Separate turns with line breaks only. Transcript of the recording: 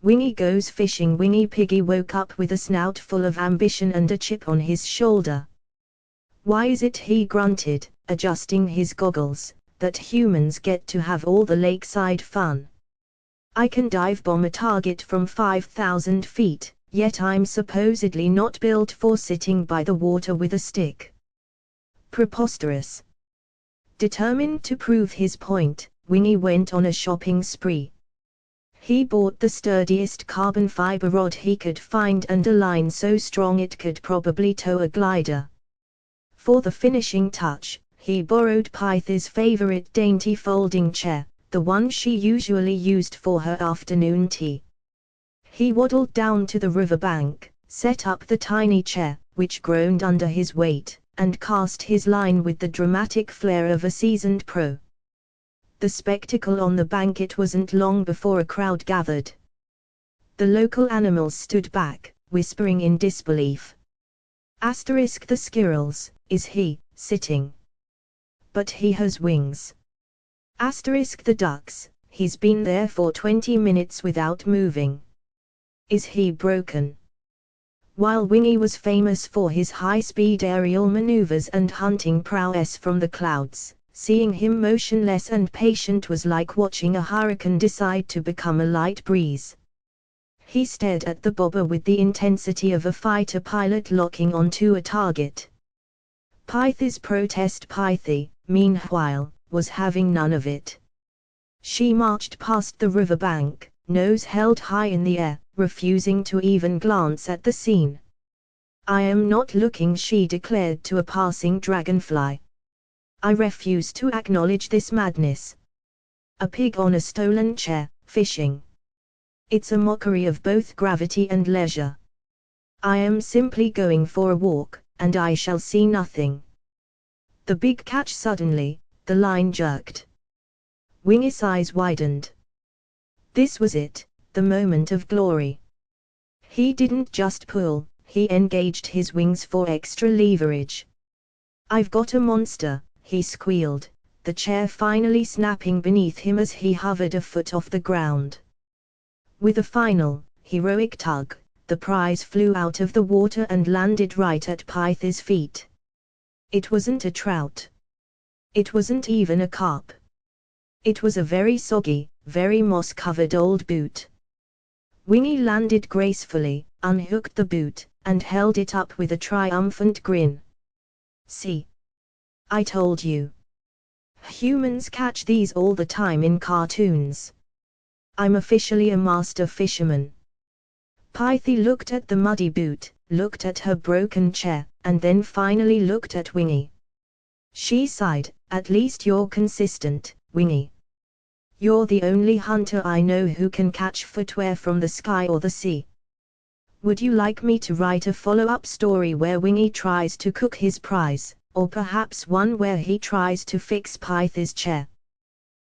Wingy goes fishing. Wingy Piggy woke up with a snout full of ambition and a chip on his shoulder. Why is it, he grunted, adjusting his goggles, that humans get to have all the lakeside fun? I can dive bomb a target from 5,000 feet, yet I'm supposedly not built for sitting by the water with a stick. Preposterous. Determined to prove his point, Wingy went on a shopping spree. He bought the sturdiest carbon fiber rod he could find and a line so strong it could probably tow a glider. For the finishing touch, he borrowed Pythy's favorite dainty folding chair, the one she usually used for her afternoon tea. He waddled down to the riverbank, set up the tiny chair, which groaned under his weight, and cast his line with the dramatic flair of a seasoned pro. The spectacle on the bank, it wasn't long before a crowd gathered. The local animals stood back, whispering in disbelief. Asterisk the squirrels, is he sitting? But he has wings. Asterisk the ducks, he's been there for 20 minutes without moving. Is he broken? While Wingy was famous for his high-speed aerial maneuvers and hunting prowess from the clouds, seeing him motionless and patient was like watching a hurricane decide to become a light breeze. He stared at the bobber with the intensity of a fighter pilot locking onto a target. Pythy's protest. Pythy, meanwhile, was having none of it. She marched past the riverbank, nose held high in the air, refusing to even glance at the scene. I am not looking, she declared to a passing dragonfly. I refuse to acknowledge this madness. A pig on a stolen chair, fishing. It's a mockery of both gravity and leisure. I am simply going for a walk, and I shall see nothing. The big catch. Suddenly, the line jerked. Wingy's eyes widened. This was it, the moment of glory. He didn't just pull, he engaged his wings for extra leverage. I've got a monster, he squealed, the chair finally snapping beneath him as he hovered a foot off the ground. With a final, heroic tug, the prize flew out of the water and landed right at Pythy's feet. It wasn't a trout. It wasn't even a carp. It was a very soggy, very moss-covered old boot. Wingy landed gracefully, unhooked the boot, and held it up with a triumphant grin. See? I told you. Humans catch these all the time in cartoons. I'm officially a master fisherman. Pythy looked at the muddy boot, looked at her broken chair, and then finally looked at Wingy. She sighed, at least you're consistent, Wingy. You're the only hunter I know who can catch footwear from the sky or the sea. Would you like me to write a follow-up story where Wingy tries to cook his prize, or perhaps one where he tries to fix Pythy's chair?